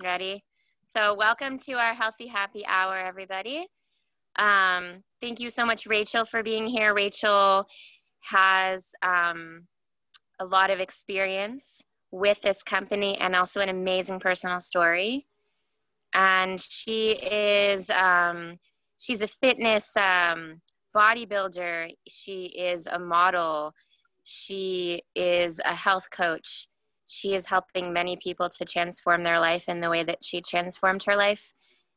Ready? So welcome to our Healthy Happy Hour, everybody. Thank you so much, Rachel, for being here. Rachel has a lot of experience with this company and also an amazing personal story. And she is, she's a fitness bodybuilder. She is a model. She is a health coach. She is helping many people to transform their life in the way that she transformed her life.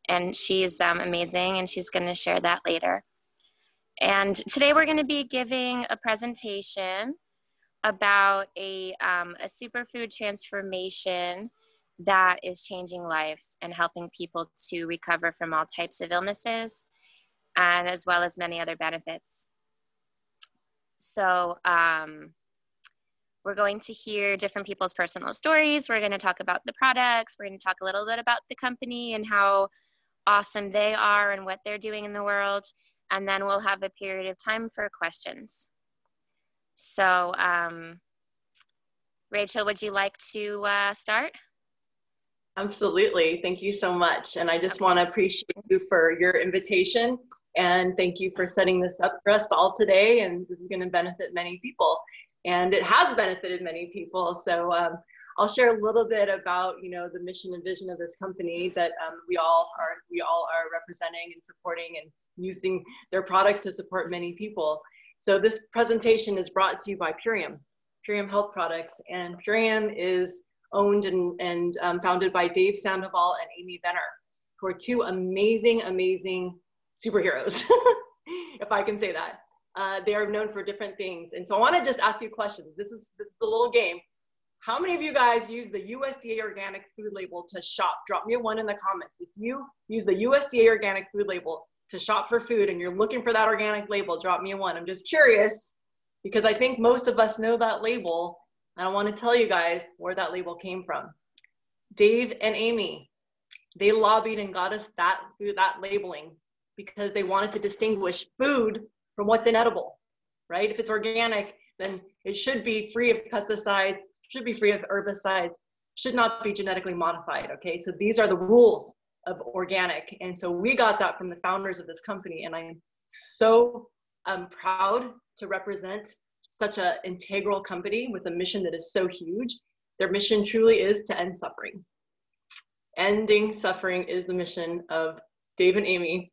And she's amazing, and she's going to share that later. And today we're going to be giving a presentation about a superfood transformation that is changing lives and helping people to recover from all types of illnesses, and as well as many other benefits. So we're going to hear different people's personal stories. We're going to talk about the products. We're going to talk a little bit about the company and how awesome they are and what they're doing in the world. And then we'll have a period of time for questions. So Rachel, would you like to start? Absolutely. Thank you so much. And I just want to appreciate you for your invitation. And thank you for setting this up for us all today. And this is going to benefit many people. And it has benefited many people. So I'll share a little bit about, the mission and vision of this company that we all are representing and supporting and using their products to support many people. So this presentation is brought to you by Purium Health Products. And Purium is owned and founded by Dave Sandoval and Amy Benner, who are two amazing superheroes, if I can say that. They are known for different things. And so I want to just ask you questions. This is the little game. How many of you guys use the USDA organic food label to shop? Drop me a 1 in the comments. If you use the USDA organic food label to shop for food and you're looking for that organic label, drop me a 1. I'm just curious because I think most of us know that label. And I want to tell you guys where that label came from. Dave and Amy, they lobbied and got us that labeling because they wanted to distinguish food from what's inedible, right? If it's organic, then it should be free of pesticides, should be free of herbicides, should not be genetically modified, okay? So these are the rules of organic. And so we got that from the founders of this company. And I'm so proud to represent such an integral company with a mission that is so huge. Their mission truly is to end suffering. Ending suffering is the mission of Dave and Amy.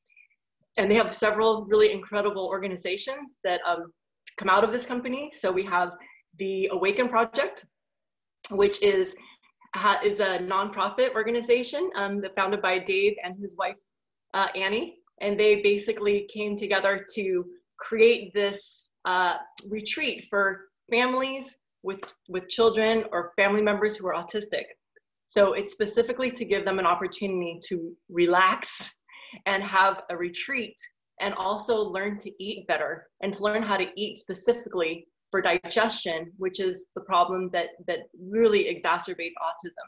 And they have several really incredible organizations that come out of this company. So we have the Awaken Project, which is a nonprofit organization that founded by Dave and his wife, Annie. And they basically came together to create this retreat for families with children or family members who are autistic. So it's specifically to give them an opportunity to relax and have a retreat and also learn to eat better and to learn how to eat specifically for digestion, which is the problem that really exacerbates autism.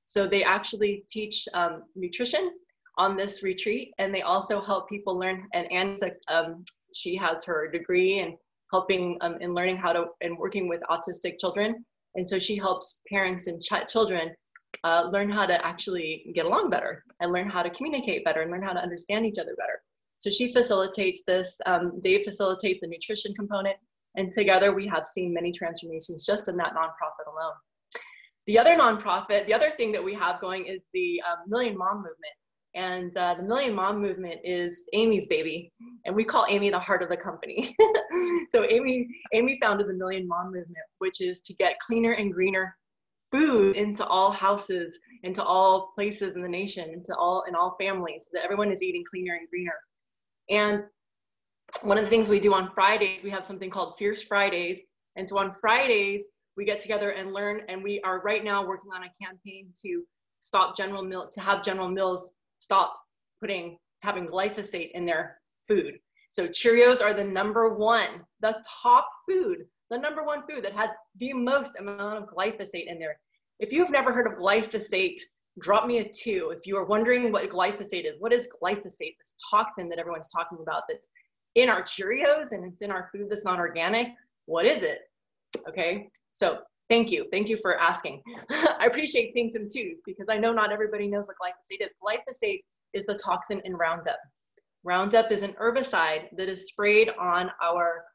So they actually teach nutrition on this retreat, and they also help people learn, and Annie's she has her degree in helping in learning how to and working with autistic children. And so she helps parents and children learn how to actually get along better and learn how to communicate better and learn how to understand each other better. So she facilitates this, Dave facilitates the nutrition component, and together we have seen many transformations just in that nonprofit alone. The other thing that we have going is the Million Mom Movement. And the Million Mom Movement is Amy's baby, and we call Amy the heart of the company. So Amy founded the Million Mom Movement, which is to get cleaner and greener food into all houses, into all places in the nation, in all families, so that everyone is eating cleaner and greener. And one of the things we do on Fridays, we have something called Fierce Fridays. And so on Fridays, we get together and learn, and we are right now working on a campaign to have General Mills stop having glyphosate in their food. So Cheerios are the number one food that has the most amount of glyphosate in there. If you've never heard of glyphosate, drop me a 2. If you are wondering what glyphosate is, what is glyphosate? This toxin that everyone's talking about that's in our Cheerios and it's in our food that's not organic. What is it? Okay, so Thank you. Thank you for asking. I appreciate symptom two because I know not everybody knows what glyphosate is. Glyphosate is the toxin in Roundup. Roundup is an herbicide that is sprayed on our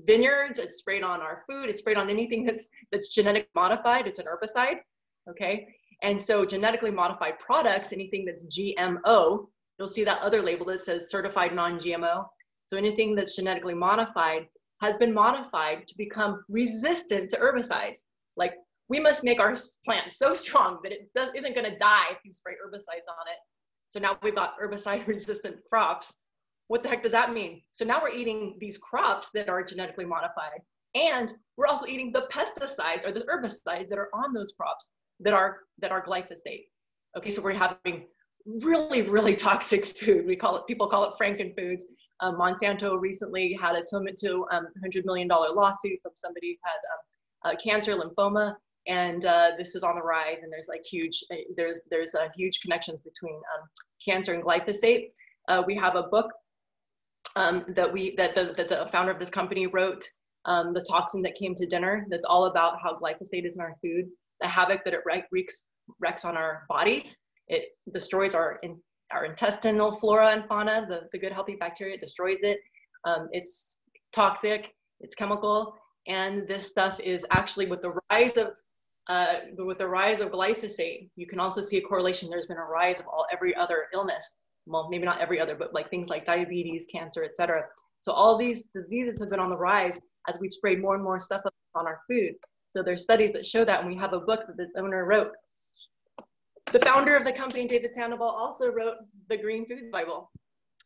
vineyards. It's sprayed on our food. It's sprayed on anything that's genetically modified. It's an herbicide. Okay. And so genetically modified products, anything that's GMO, you'll see that other label that says certified non-GMO. So anything that's genetically modified has been modified to become resistant to herbicides. Like, we must make our plant so strong that it isn't going to die if you spray herbicides on it. So now we've got herbicide resistant crops. What the heck does that mean? So now we're eating these crops that are genetically modified, and we're also eating the pesticides or the herbicides that are on those crops that are glyphosate. Okay, so we're having really, really toxic food. People call it frankenfoods. Monsanto recently had a $100 million lawsuit from somebody who had cancer, lymphoma, and this is on the rise. And there's like there's huge connections between cancer and glyphosate. We have a book that the founder of this company wrote, The Toxin That Came to Dinner. That's all about how glyphosate is in our food, the havoc that it wreaks on our bodies. It destroys our intestinal flora and fauna, the good healthy bacteria. It destroys it. It's toxic, it's chemical, and this stuff is actually with the rise of glyphosate, you can also see a correlation. There's been a rise of every other illness. Well, maybe not every other, but like things like diabetes, cancer, etc. So all these diseases have been on the rise as we've sprayed more and more stuff on our food. So there's studies that show that, and we have a book that the owner wrote. The founder of the company, David Sandoval, also wrote the Green Food Bible.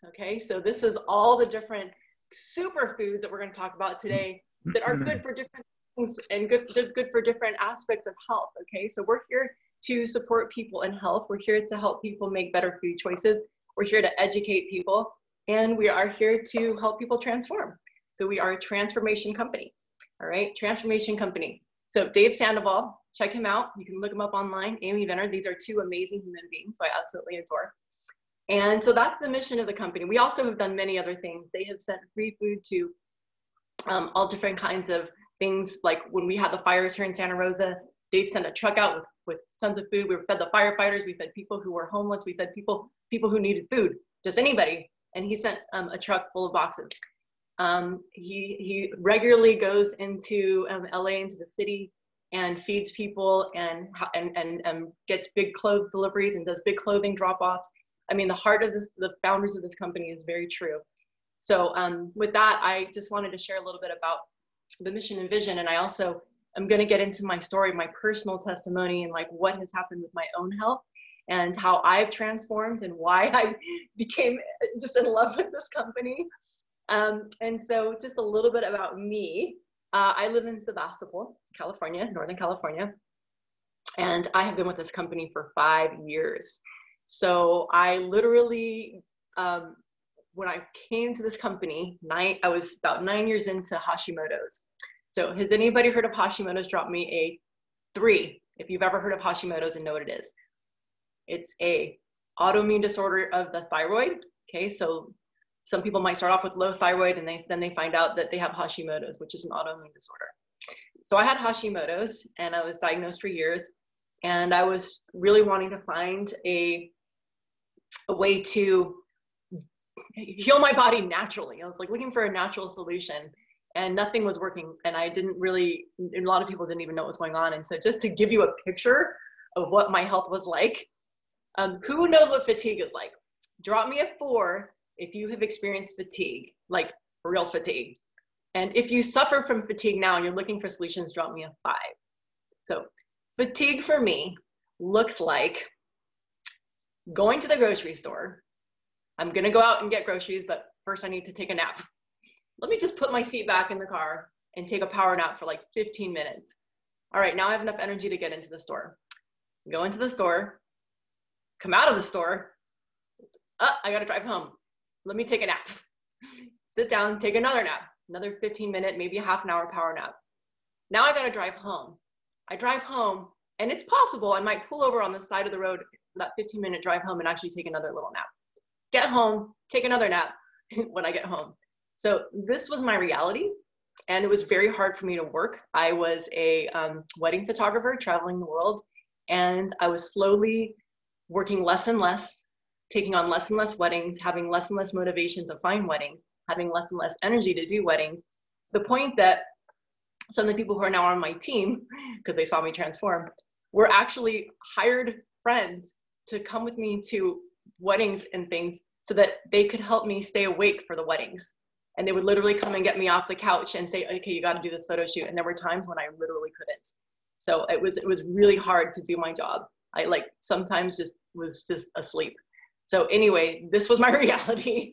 Okay, so this is all the different superfoods that we're going to talk about today that are good for different things and good for different aspects of health. Okay, so we're here to support people in health. We're here to help people make better food choices. We're here to educate people, and we are here to help people transform. So we are a transformation company. All right, transformation company. So Dave Sandoval, check him out. You can look him up online. Amy Venner, these are two amazing human beings who I absolutely adore. And so that's the mission of the company. We also have done many other things. They have sent free food to all different kinds of things. Like when we had the fires here in Santa Rosa, Dave sent a truck out with tons of food. We fed the firefighters. We fed people who were homeless. We fed people who needed food, just anybody. And he sent a truck full of boxes. He regularly goes into LA, into the city, and feeds people and gets big clothes deliveries and does big clothing drop-offs. I mean, the heart of the founders of this company is very true. So with that, I just wanted to share a little bit about the mission and vision. And I also am going to get into my story, my personal testimony, and like what has happened with my own health and how I've transformed and why I became just in love with this company. And so just a little bit about me. I live in Sebastopol, California, Northern California. And I have been with this company for 5 years. So I literally, when I came to this company, I was about 9 years into Hashimotos. So has anybody heard of Hashimotos? Drop me a 3 if you've ever heard of Hashimotos and know what it is. It's a autoimmune disorder of the thyroid. Okay, so some people might start off with low thyroid and then they find out that they have Hashimotos, which is an autoimmune disorder. So I had Hashimotos and I was diagnosed for years, and I was really wanting to find a way to heal my body naturally. I was like looking for a natural solution, and nothing was working. And I didn't really, a lot of people didn't even know what was going on. And so just to give you a picture of what my health was like, who knows what fatigue is like? Drop me a 4 if you have experienced fatigue, like real fatigue. And if you suffer from fatigue now and you're looking for solutions, drop me a 5. So fatigue for me looks like going to the grocery store. I'm gonna go out and get groceries, but first I need to take a nap. Let me just put my seat back in the car and take a power nap for like 15 minutes. All right, now I have enough energy to get into the store. Go into the store, come out of the store. I gotta drive home. Let me take a nap. Sit down, take another nap, another 15-minute, maybe a half an hour power nap. Now I gotta drive home. I drive home, and it's possible I might pull over on the side of the road that 15-minute drive home and actually take another little nap. Get home, take another nap when I get home. So this was my reality. And it was very hard for me to work. I was a wedding photographer traveling the world, and I was slowly working less and less, taking on less and less weddings, having less and less motivation to find weddings, having less and less energy to do weddings. The point that some of the people who are now on my team, because they saw me transform, were actually hired friends to come with me to weddings and things so that they could help me stay awake for the weddings. And they would literally come and get me off the couch and say, okay, you got to do this photo shoot. And there were times when I literally couldn't. So it was really hard to do my job. I like sometimes was just asleep. So anyway, this was my reality.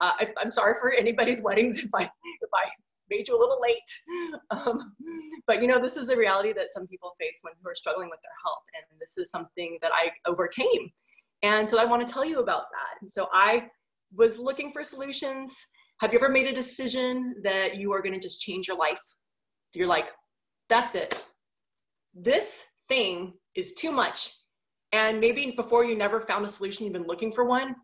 I'm sorry for anybody's weddings if I made you a little late. But you know, this is the reality that some people face when who are struggling with their health. And this is something that I overcame. And so I want to tell you about that. So I was looking for solutions. Have you ever made a decision that you are going to just change your life? You're like, that's it. This thing is too much. And maybe before you never found a solution, you've been looking for one.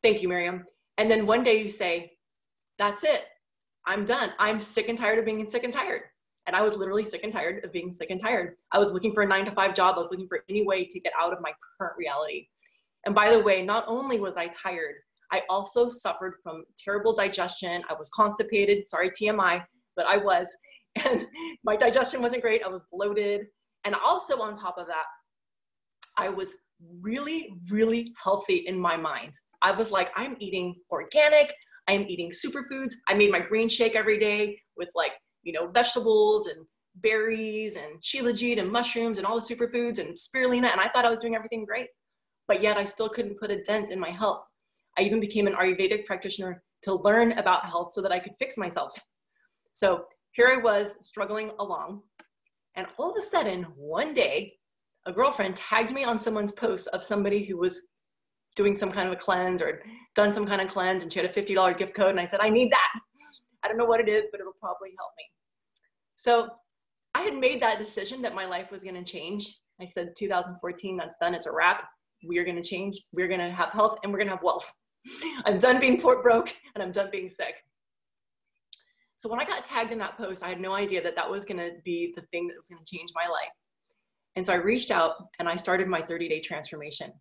Thank you, Miriam. And then one day you say, that's it. I'm done. I'm sick and tired of being sick and tired. And I was literally sick and tired of being sick and tired. I was looking for a 9-to-5 job. I was looking for any way to get out of my current reality. And by the way, not only was I tired, I also suffered from terrible digestion. I was constipated, sorry, TMI, but I was. And my digestion wasn't great. I was bloated. And also on top of that, I was really, really healthy in my mind. I was like, I'm eating organic. I'm eating superfoods. I made my green shake every day with like, you know, vegetables and berries and shilajit and mushrooms and all the superfoods and spirulina. And I thought I was doing everything great, but yet I still couldn't put a dent in my health. I even became an Ayurvedic practitioner to learn about health so that I could fix myself. So here I was struggling along. And all of a sudden, one day, a girlfriend tagged me on someone's post of somebody who was doing some kind of a cleanse or done some kind of cleanse, and she had a $50 gift code. And I said, I need that. I don't know what it is, but it'll probably help me. So I had made that decision that my life was going to change. I said, 2014, that's done. It's a wrap. We are going to change. We're going to have health and we're going to have wealth. I'm done being broke and I'm done being sick. So when I got tagged in that post, I had no idea that that was going to be the thing that was going to change my life. And so I reached out and I started my 30-day transformation.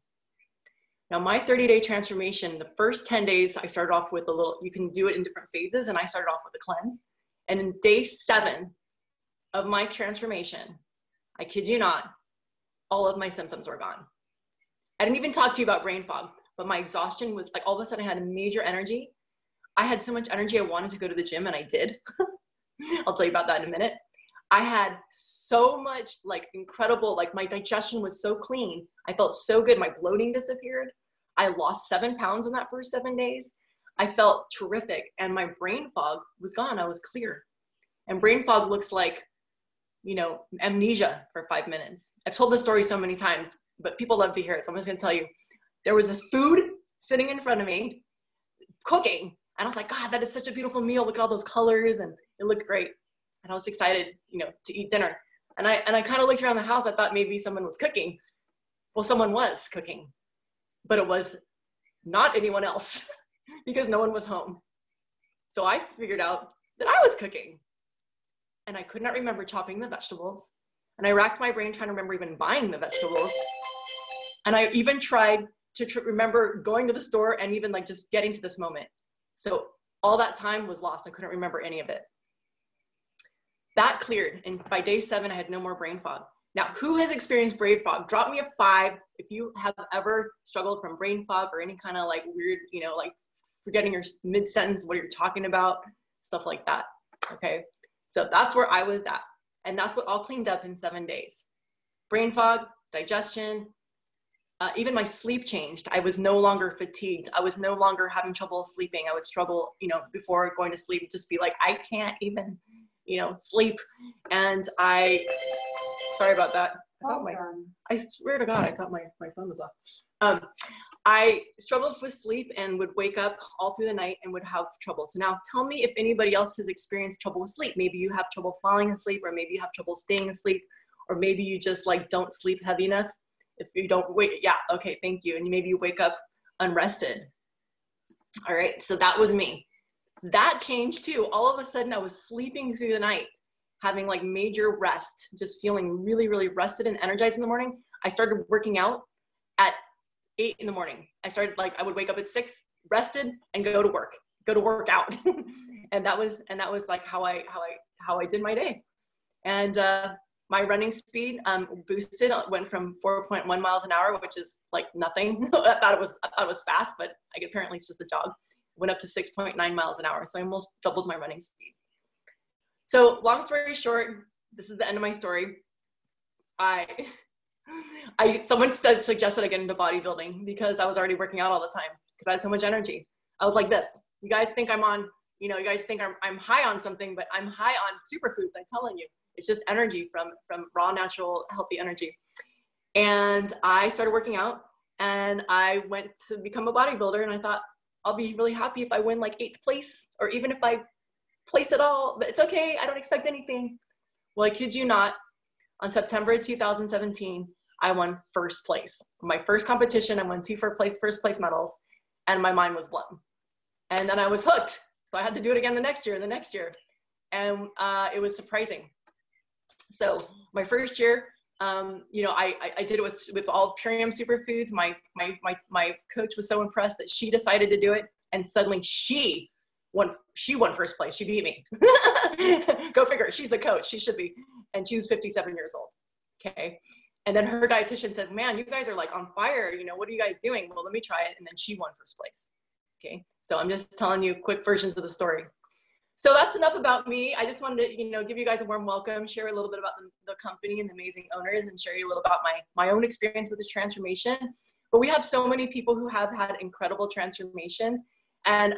Now my 30-day transformation, the first 10 days, I started off with a little, you can do it in different phases. And I started off with a cleanse. And in day 7 of my transformation, I kid you not, all of my symptoms were gone. I didn't even talk to you about brain fog, but my exhaustion was like, all of a sudden I had a major energy. I had so much energy. I wanted to go to the gym and I did. I'll tell you about that in a minute. I had so much like incredible, like my digestion was so clean. I felt so good. My bloating disappeared. I lost 7 pounds in that first 7 days. I felt terrific. And my brain fog was gone. I was clear. And brain fog looks like, you know, amnesia for 5 minutes. I've told this story so many times, but people love to hear it. So I'm just going to tell you, there was this food sitting in front of me cooking. And I was like, God, that is such a beautiful meal. Look at all those colors. And it looked great. And I was excited, you know, to eat dinner. And I kind of looked around the house. I thought maybe someone was cooking. Well, someone was cooking, but it was not anyone else because no one was home. So I figured out that I was cooking. And I could not remember chopping the vegetables. And I racked my brain trying to remember even buying the vegetables. And I even tried to remember going to the store and even like just getting to this moment. So all that time was lost. I couldn't remember any of it. That cleared. And by day 7, I had no more brain fog. Now, who has experienced brain fog? Drop me a 5 if you have ever struggled from brain fog or any kind of like weird, you know, like forgetting your mid-sentence, what you're talking about, stuff like that. Okay. So that's where I was at. And that's what all cleaned up in 7 days. Brain fog, digestion, even my sleep changed. I was no longer fatigued. I was no longer having trouble sleeping. I would struggle, you know, before going to sleep, just be like, I can't even, you know, sleep. And sorry about that. I swear to God, I thought my phone was off. I struggled with sleep and would wake up all through the night and would have trouble. So now tell me if anybody else has experienced trouble with sleep. Maybe you have trouble falling asleep, or maybe you have trouble staying asleep, or maybe you just like don't sleep heavy enough. If you don't wait, yeah, okay, thank you. And maybe you wake up unrested. All right, so that was me. that changed too. All of a sudden I was sleeping through the night, having like major rest, just feeling really, really rested and energized in the morning. I started working out at 8 in the morning. I would wake up at 6, rested, and go to work out. and that was like how I did my day. And my running speed boosted, went from 4.1 miles an hour, which is like nothing. I thought it was fast, but apparently it's just a jog. Went up to 6.9 miles an hour. So I almost doubled my running speed. So long story short, this is the end of my story. Someone suggested I get into bodybuilding because I was already working out all the time because I had so much energy. I was like this. You guys think you guys think I'm high on something, but I'm high on superfoods. I'm telling you, it's just energy from raw, natural, healthy energy. And I started working out and I went to become a bodybuilder, and I thought I'll be really happy if I win like 8th place, or even if I place at all, but it's okay. I don't expect anything. Well, I kid you not, on September 2017, I won 1st place. My first competition, I won 2 first place medals, and my mind was blown. And then I was hooked. So I had to do it again the next year. And it was surprising. So my first year, I did it with all Purium superfoods. My coach was so impressed that she decided to do it, and suddenly she won 1st place. She beat me. Go figure. She's the coach. She should be. And she was 57 years old. Okay. And then her dietitian said, man, you guys are like on fire. What are you guys doing? Well, let me try it. And then she won 1st place. Okay. So I'm just telling you quick versions of the story. So that's enough about me. I just wanted to, give you guys a warm welcome, share a little bit about the company and the amazing owners, and share you a little about my own experience with the transformation. But we have so many people who have had incredible transformations. And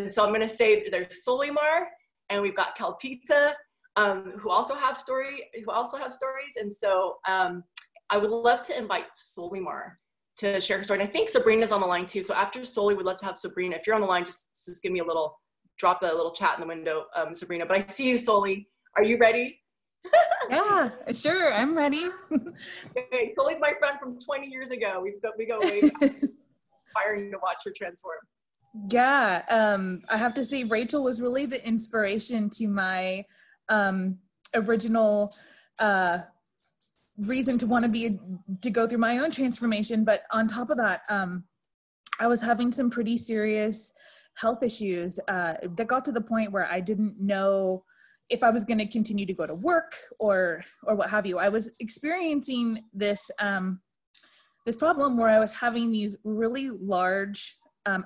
so I'm going to say there's Solimar, and we've got Kalpita, who also have stories. And so I would love to invite Solimar to share her story. And I think Sabrina's on the line too. So after Soli, we'd love to have Sabrina. If you're on the line, just give me drop a little chat in the window, Sabrina. But I see you, Soli. Are you ready? Yeah, sure. I'm ready. Okay, Soli's my friend from 20 years ago. We go way back. Inspiring to watch her transform. Yeah, I have to say Rachel was really the inspiration to my original reason to want to go through my own transformation. But on top of that, I was having some pretty serious health issues that got to the point where I didn't know if I was going to continue to go to work or what have you. I was experiencing this this problem where I was having these really large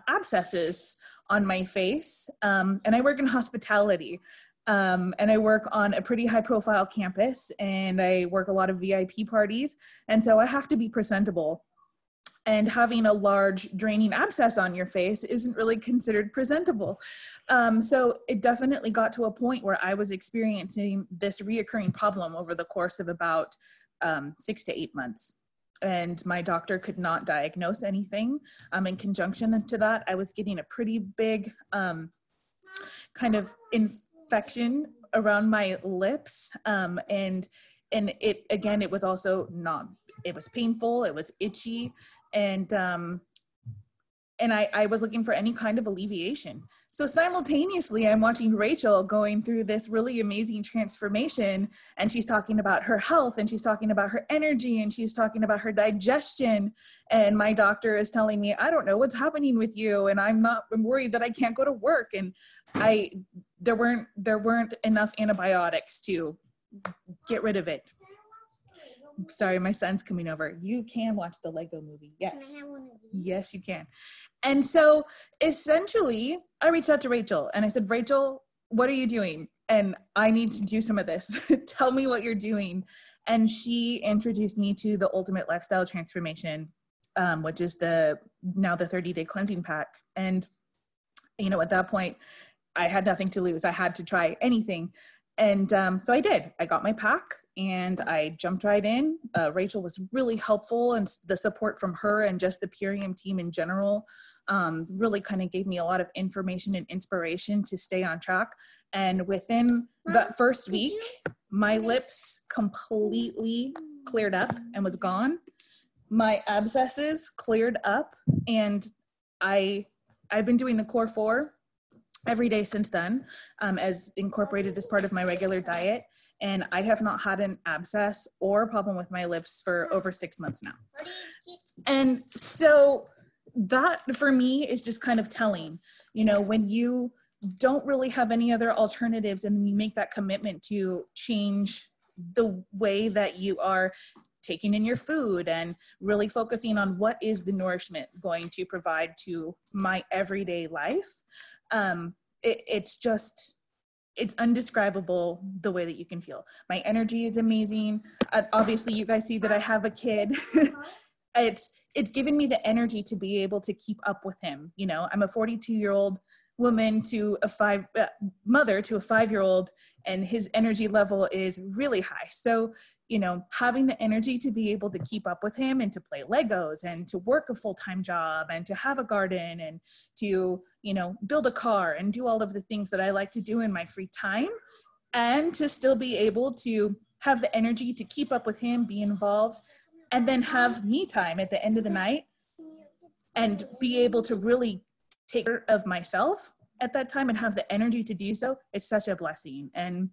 abscesses on my face, and I work in hospitality, and I work on a pretty high profile campus, and I work a lot of VIP parties, and so I have to be presentable. And having a large draining abscess on your face isn't really considered presentable. So it definitely got to a point where I was experiencing this reoccurring problem over the course of about 6 to 8 months. And my doctor could not diagnose anything. In conjunction to that, I was getting a pretty big kind of infection around my lips. And it was also it was painful, it was itchy. And I was looking for any kind of alleviation. So simultaneously, I'm watching Rachel going through this really amazing transformation, and she's talking about her health, and she's talking about her energy, and she's talking about her digestion. And my doctor is telling me, I don't know what's happening with you, and I'm worried that I can't go to work. And there weren't enough antibiotics to get rid of it. Sorry, my son's coming over. You can watch the Lego movie. Yes. Can I have one of these? Yes, you can. And so essentially, I reached out to Rachel and I said, Rachel, what are you doing? And I need to do some of this. Tell me what you're doing. And she introduced me to the Ultimate Lifestyle Transformation, which is now the 30-day cleansing pack. And, at that point, I had nothing to lose. I had to try anything. And so I did. I got my pack and I jumped right in. Rachel was really helpful, and the support from her and just the Purium team in general really kind of gave me a lot of information and inspiration to stay on track. And within that first week, my lips completely cleared up and was gone. My abscesses cleared up, and I've been doing the Core 4 every day since then, as incorporated as part of my regular diet. And I have not had an abscess or a problem with my lips for over 6 months now. And so that for me is just kind of telling, you know, when you don't really have any other alternatives and then you make that commitment to change the way that you are taking in your food and really focusing on what is the nourishment going to provide to my everyday life. It's undescribable the way that you can feel. My energy is amazing. Obviously you guys see that I have a kid. It's given me the energy to be able to keep up with him. You know, I'm a 42-year-old woman to a mother to a 5-year-old, and his energy level is really high. So, you know, having the energy to be able to keep up with him and to play Legos and to work a full-time job and to have a garden and to, you know, build a car and do all of the things that I like to do in my free time, and to still be able to have the energy to keep up with him, be involved, and then have me time at the end of the night and be able to really take care of myself at that time and have the energy to do so. It's such a blessing. And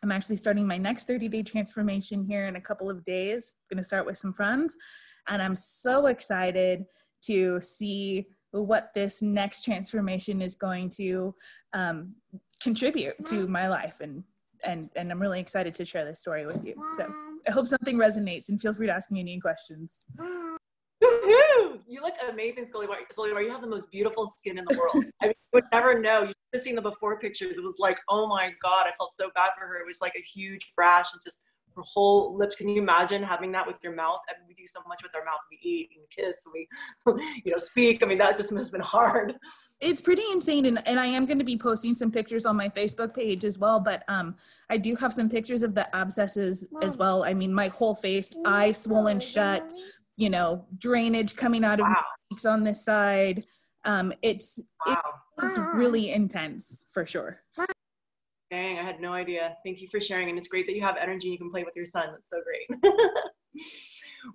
I'm actually starting my next 30-day transformation here in a couple of days. I'm going to start with some friends, and I'm so excited to see what this next transformation is going to contribute to my life. And I'm really excited to share this story with you. So I hope something resonates, and feel free to ask me any questions. Woohoo! You look amazing, Solimar. You have the most beautiful skin in the world. I mean, you would never know. You should have seen the before pictures. It was like, oh my God, I felt so bad for her. It was like a huge rash and just her whole lips. Can you imagine having that with your mouth? I mean, we do so much with our mouth. We eat and kiss, and we, you know, speak. I mean, that just must have been hard. It's pretty insane. And I am going to be posting some pictures on my Facebook page as well. But I do have some pictures of the abscesses as well. I mean, my whole face, eyes swollen shut, you know, drainage coming out of my cheeks on this side. It's really intense for sure. Dang, I had no idea. Thank you for sharing. And it's great that you have energy and you can play with your son. That's so great.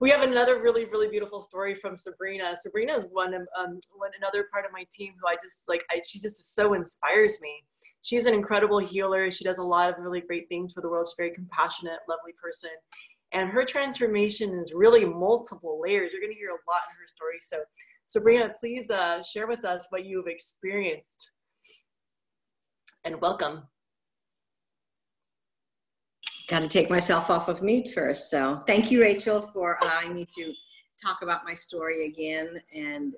We have another really, really beautiful story from Sabrina. Sabrina is another part of my team who she just so inspires me. She's an incredible healer. She does a lot of really great things for the world. She's a very compassionate, lovely person. And her transformation is really multiple layers. You're going to hear a lot in her story. So Sabrina, please share with us what you've experienced. And welcome. Got to take myself off of mute first. So thank you, Rachel, for allowing me to talk about my story again. And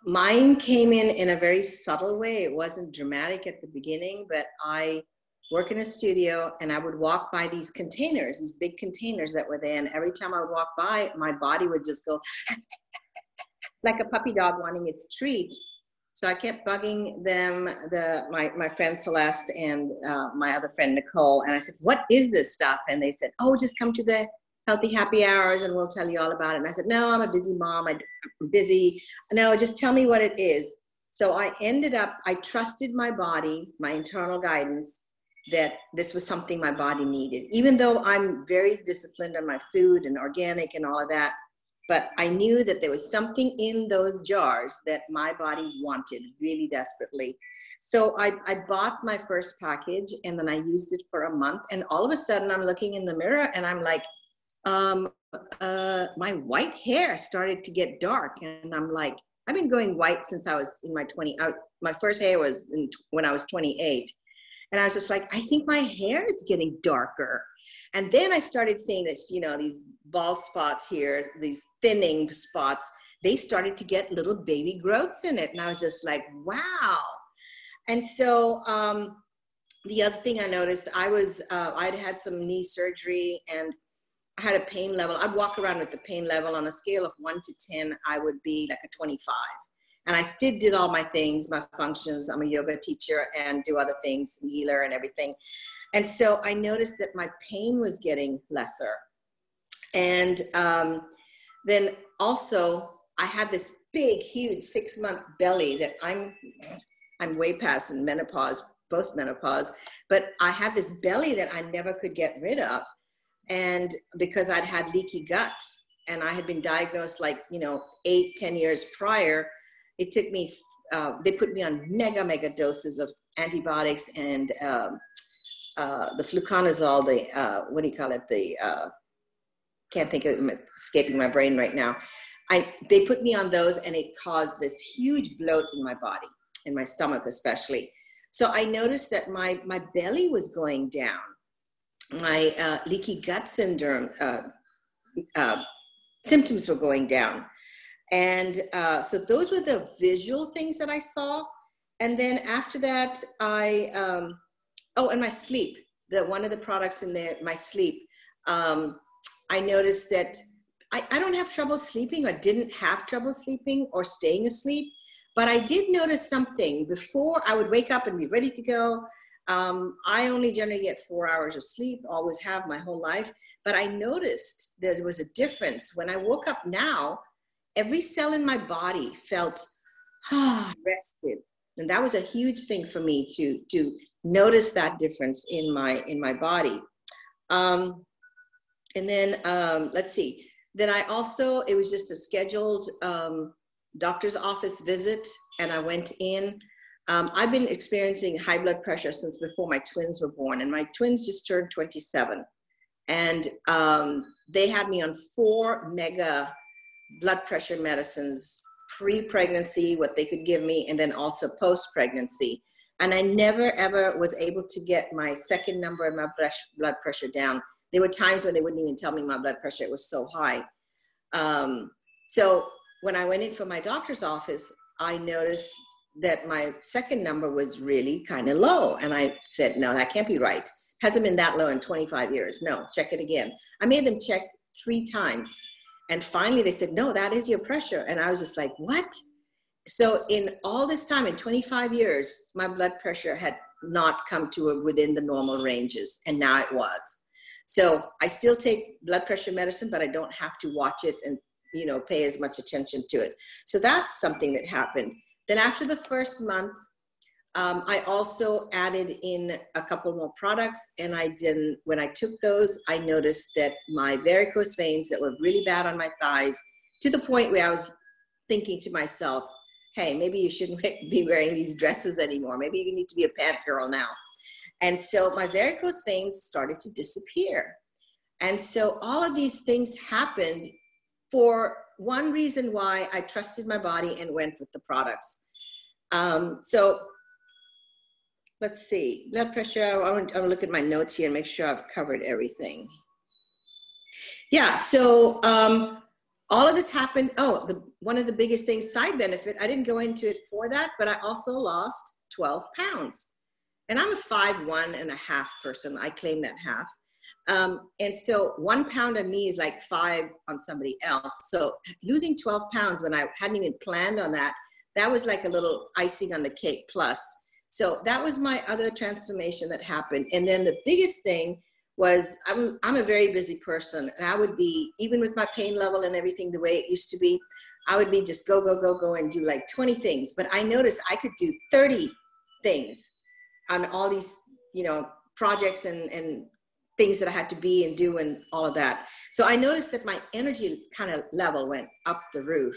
mine came in a very subtle way. It wasn't dramatic at the beginning, but I work in a studio and I would walk by these containers, these big containers that were there. And every time I would walk by, my body would just go like a puppy dog wanting its treat. So I kept bugging them, my friend Celeste and my other friend Nicole. And I said, what is this stuff? And they said, oh, just come to the Healthy Happy Hours and we'll tell you all about it. And I said, no, I'm a busy mom. I'm busy. No, just tell me what it is. So I trusted my body, my internal guidance, that this was something my body needed. Even though I'm very disciplined on my food and organic and all of that, but I knew that there was something in those jars that my body wanted really desperately. So I bought my first package and then I used it for a month. And all of a sudden I'm looking in the mirror and I'm like, my white hair started to get dark. And I'm like, I've been going white since I was in my 20s. My first hair was when I was 28. And I was just like, I think my hair is getting darker. And then I started seeing this, you know, these bald spots here, these thinning spots, they started to get little baby growths in it. And I was just like, wow. And so the other thing I noticed, I'd had some knee surgery and I had a pain level. I'd walk around with the pain level on a scale of 1 to 10, I would be like a 25. And I still did all my things, my functions. I'm a yoga teacher and do other things, healer and everything. And so I noticed that my pain was getting lesser. And then also I had this big, huge 6-month belly that I'm way past in menopause, post-menopause, but I had this belly that I never could get rid of. And because I'd had leaky gut and I had been diagnosed 8-10 years prior, it took me they put me on mega doses of antibiotics and the fluconazole, what do you call it? Can't think of it, escaping my brain right now. They put me on those, and it caused this huge bloat in my body, in my stomach especially. So I noticed that my belly was going down. My leaky gut syndrome symptoms were going down. And so those were the visual things that I saw. And then after that, and my sleep, one of the products in there, my sleep, I noticed that I don't have trouble sleeping, or didn't have trouble sleeping or staying asleep, but I did notice something. Before, I would wake up and be ready to go. I only generally get 4 hours of sleep, always have my whole life, but I noticed there was a difference. When I woke up now, every cell in my body felt rested. And that was a huge thing for me to notice that difference in my body. And then, let's see. Then I also, it was just a scheduled doctor's office visit, and I went in. I've been experiencing high blood pressure since before my twins were born, and my twins just turned 27. And they had me on 4 mega blood pressure medicines, pre-pregnancy, what they could give me, and then also post-pregnancy. And I never, ever was able to get my second number of my blood pressure down. There were times when they wouldn't even tell me my blood pressure, it was so high. So when I went in for my doctor's office, I noticed that my second number was really kind of low. And I said, no, that can't be right. Hasn't been that low in 25 years. No, check it again. I made them check 3 times. And finally they said, no, that is your pressure. And I was just like, what? So in all this time, in 25 years, my blood pressure had not come to within the normal ranges. And now it was. So I still take blood pressure medicine, but I don't have to watch it and, pay as much attention to it. So that's something that happened. Then after the first month, I also added in a couple more products, and when I took those, I noticed that my varicose veins that were really bad on my thighs, to the point where I was thinking to myself, hey, maybe you shouldn't be wearing these dresses anymore. Maybe you need to be a pant girl now. And so my varicose veins started to disappear. And so all of these things happened for one reason why I trusted my body and went with the products. So let's see, blood pressure. I want to look at my notes here and make sure I've covered everything. Yeah, so all of this happened. One of the biggest things, side benefit, I didn't go into it for that, but I also lost 12 pounds. And I'm a 5'1.5" person. I claim that half. And so 1 pound on me is like 5 on somebody else. So losing 12 pounds when I hadn't even planned on that, that was like a little icing on the cake plus. So that was my other transformation that happened. And then the biggest thing was I'm a very busy person, and I would be, even with my pain level and everything the way it used to be, I would be just go and do like 20 things. But I noticed I could do 30 things on all these, projects and things that I had to be and do and all of that. So I noticed that my energy kind of level went up the roof.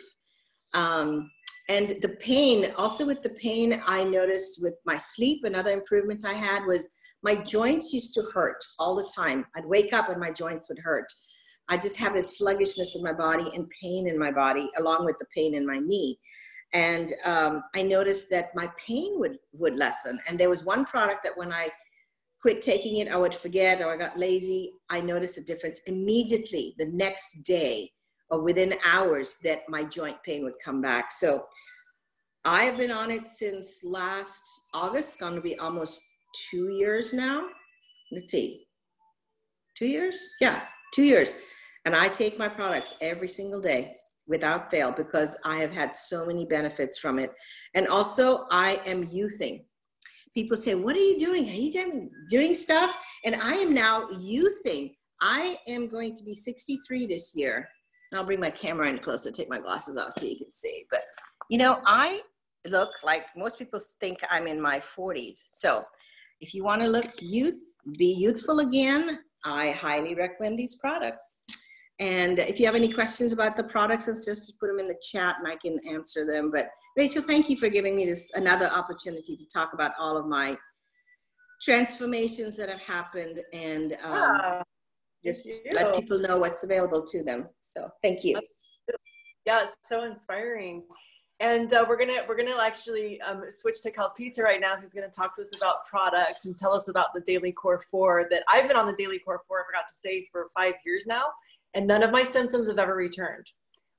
And the pain, also with the pain, I noticed with my sleep, another improvement I had was my joints used to hurt all the time. I'd wake up and my joints would hurt. I just have this sluggishness in my body and pain in my body, along with the pain in my knee. And I noticed that my pain would lessen. And there was one product that when I quit taking it, I would forget, or I got lazy, I noticed a difference immediately the next day or within hours that my joint pain would come back. So I have been on it since last August. It's going to be almost 2 years now. Let's see, 2 years? Yeah, 2 years. And I take my products every single day without fail because I have had so many benefits from it. And also I am youthing. People say, what are you doing? Are you doing stuff? And I am now youthing. I am going to be 63 this year. I'll bring my camera in closer, take my glasses off so you can see. But, I look like most people think I'm in my 40s. So if you want to look be youthful again, I highly recommend these products. And if you have any questions about the products and stuff, just put them in the chat and I can answer them. But Rachel, thank you for giving me this another opportunity to talk about all of my transformations that have happened and just let people know what's available to them. So thank you. Yeah, it's so inspiring. And we're gonna actually switch to Kalpita right now, who's gonna talk to us about products and tell us about the Daily Core 4 that I've been on the Daily Core 4, I forgot to say, for 5 years now, and none of my symptoms have ever returned.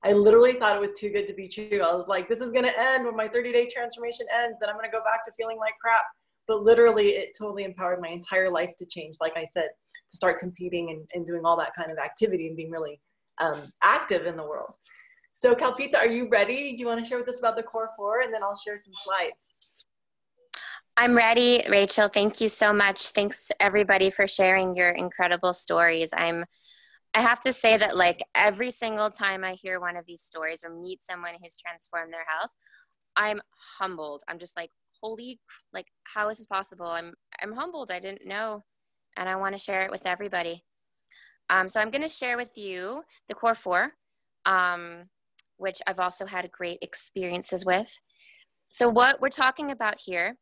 I literally thought it was too good to be true. I was like, this is gonna end when my 30-day transformation ends, then I'm gonna go back to feeling like crap. But literally, it totally empowered my entire life to change, like I said, to start competing and doing all that kind of activity and being really active in the world. So Kalpita, are you ready? Do you want to share with us about the Core 4? And then I'll share some slides. I'm ready, Rachel. Thank you so much. Thanks to everybody for sharing your incredible stories. I have to say that like every single time I hear one of these stories or meet someone who's transformed their health, I'm humbled. I'm just like, holy, like, how is this possible? I'm humbled. I didn't know. And I want to share it with everybody. So I'm going to share with you the Core 4. Which I've also had great experiences with. So what we're talking about here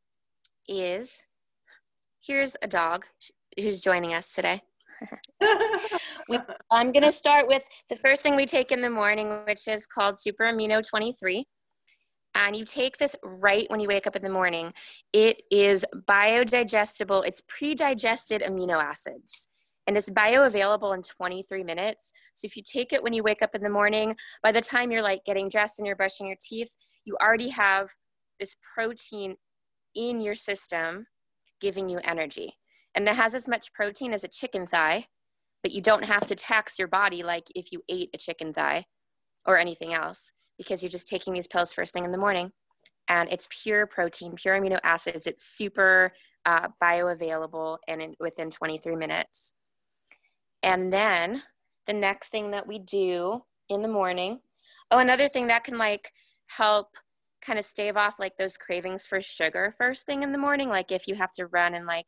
is, here's a dog who's joining us today. I'm gonna start with the first thing we take in the morning, which is called Super Amino 23. And you take this right when you wake up in the morning. It is biodigestible, it's pre-digested amino acids. And it's bioavailable in 23 minutes. So if you take it when you wake up in the morning, by the time you're like getting dressed and you're brushing your teeth, you already have this protein in your system giving you energy. And it has as much protein as a chicken thigh, but you don't have to tax your body like if you ate a chicken thigh or anything else, because you're just taking these pills first thing in the morning. And it's pure protein, pure amino acids. It's super bioavailable and within 23 minutes. And then the next thing that we do in the morning, another thing that can like help kind of stave off like those cravings for sugar first thing in the morning. Like if you have to run and like,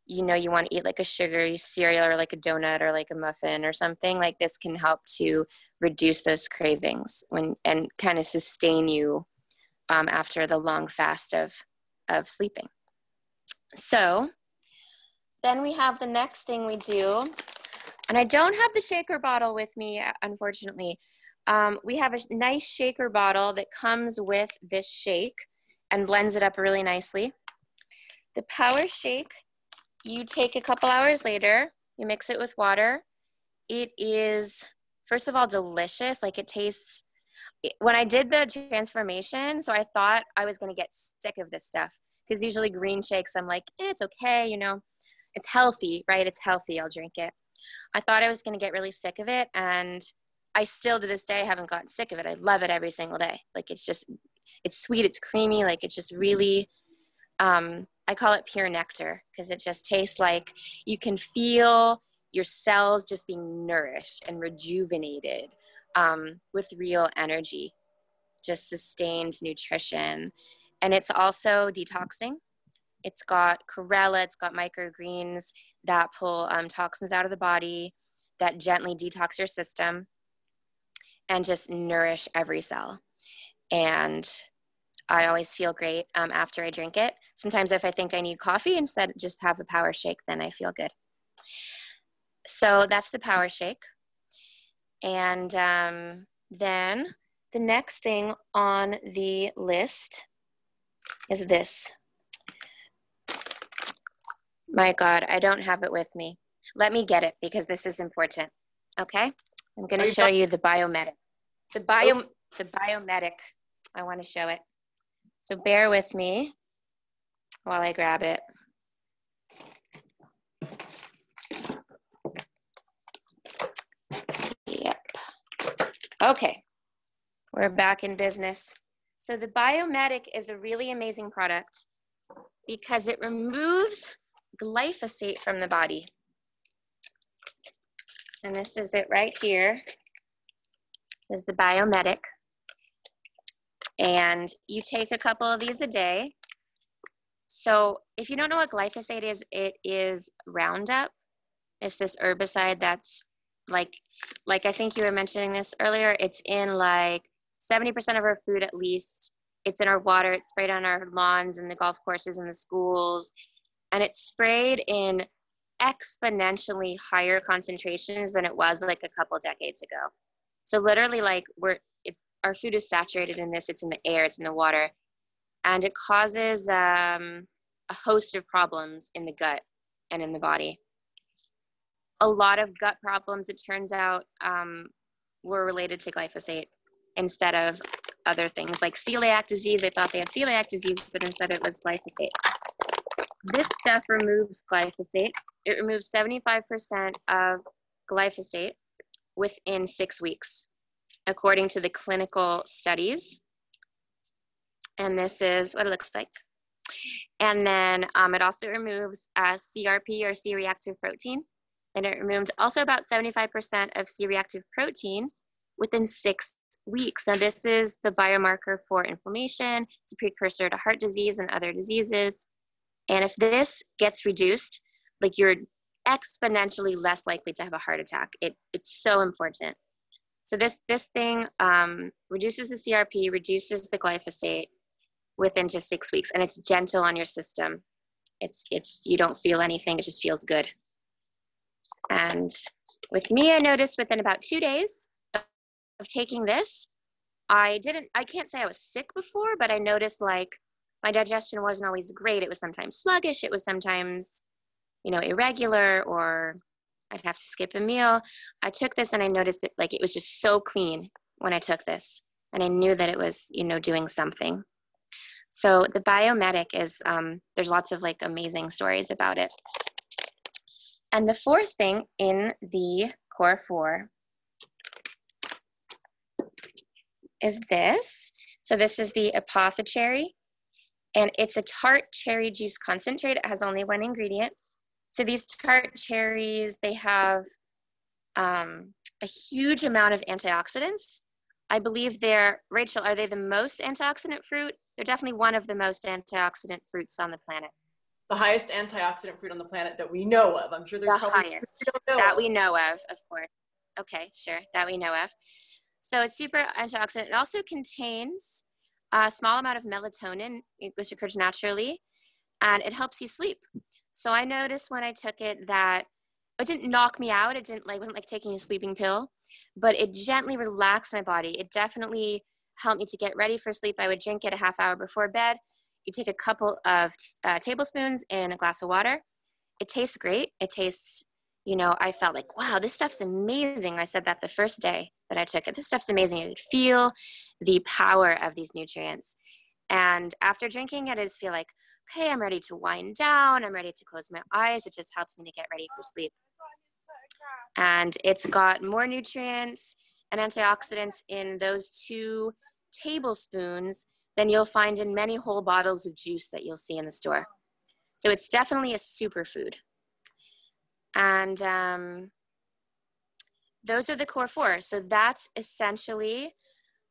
you know, you want to eat like a sugary cereal or like a donut or like a muffin or something, like this can help to reduce those cravings and kind of sustain you after the long fast of sleeping. So then we have the next thing we do. And I don't have the shaker bottle with me, unfortunately. We have a nice shaker bottle that comes with this shake and blends it up really nicely. The Power Shake, you take a couple hours later, you mix it with water. It is, first of all, delicious. Like it tastes, when I did the transformation, so I thought I was gonna get sick of this stuff because usually green shakes, I'm like, it's okay, you know, it's healthy, right? It's healthy, I'll drink it. I thought I was going to get really sick of it, and I still to this day haven't gotten sick of it. I love it every single day. Like it's sweet, it's creamy, like it's just really, I call it pure nectar because it just tastes like you can feel your cells just being nourished and rejuvenated with real energy, just sustained nutrition. And it's also detoxing. It's got chlorella, it's got microgreens that pull toxins out of the body, that gently detox your system and just nourish every cell. And I always feel great after I drink it. Sometimes if I think I need coffee, instead just have the Power Shake, then I feel good. So that's the Power Shake. And then the next thing on the list is this. My God, I don't have it with me. Let me get it because this is important. Okay? I'm going to show you the Biomedic. The Biomedic. I want to show it. So bear with me while I grab it. Yep. Okay. We're back in business. So the Biomedic is a really amazing product because it removes glyphosate from the body. And this is it right here. It says the Biomedic. And you take a couple of these a day. So if you don't know what glyphosate is, it is Roundup. It's this herbicide that's like I think you were mentioning this earlier, it's in like 70% of our food at least. It's in our water, it's sprayed on our lawns and the golf courses and the schools, and it's sprayed in exponentially higher concentrations than it was like a couple decades ago. So literally like our food is saturated in this, it's in the air, it's in the water, and it causes a host of problems in the gut and in the body. A lot of gut problems, it turns out, were related to glyphosate instead of other things like celiac disease. They thought they had celiac disease, but instead it was glyphosate. This stuff removes glyphosate. It removes 75% of glyphosate within 6 weeks, according to the clinical studies. And this is what it looks like. And then it also removes CRP, or C-reactive protein. And it removed also about 75% of C-reactive protein within 6 weeks. Now this is the biomarker for inflammation. It's a precursor to heart disease and other diseases. And if this gets reduced, like, you're exponentially less likely to have a heart attack. It's so important. So this thing reduces the CRP, reduces the glyphosate within just 6 weeks, and it's gentle on your system. You don't feel anything, it just feels good. And with me, I noticed within about 2 days of taking this, I can't say I was sick before, but I noticed like my digestion wasn't always great. It was sometimes sluggish. It was sometimes, irregular, or I'd have to skip a meal. I took this and I noticed it was just so clean when I took this. And I knew that it was, doing something. So the Biometic is, there's lots of like amazing stories about it. And the fourth thing in the core 4 is this. So this is the Apothecary, and it's a tart cherry juice concentrate. It has only one ingredient. So these tart cherries, they have a huge amount of antioxidants. I believe Rachel, are they the most antioxidant fruit? They're definitely one of the most antioxidant fruits on the planet. The highest antioxidant fruit on the planet that we know of. I'm sure there's the highest that we know of course. Okay, sure, that we know of. So it's super antioxidant. It also contains a small amount of melatonin, which occurs naturally, and it helps you sleep. So I noticed when I took it that it didn't knock me out. It wasn't like taking a sleeping pill, but it gently relaxed my body. It definitely helped me to get ready for sleep. I would drink it a half hour before bed. You take a couple of tablespoons in a glass of water. It tastes great. It tastes, I felt like, wow, this stuff's amazing. I said that the first day that I took it. This stuff's amazing. You could feel the power of these nutrients. And after drinking it, I just feel like, okay, I'm ready to wind down. I'm ready to close my eyes. It just helps me to get ready for sleep. And it's got more nutrients and antioxidants in those 2 tablespoons than you'll find in many whole bottles of juice that you'll see in the store. So it's definitely a superfood. And those are the core 4. So that's essentially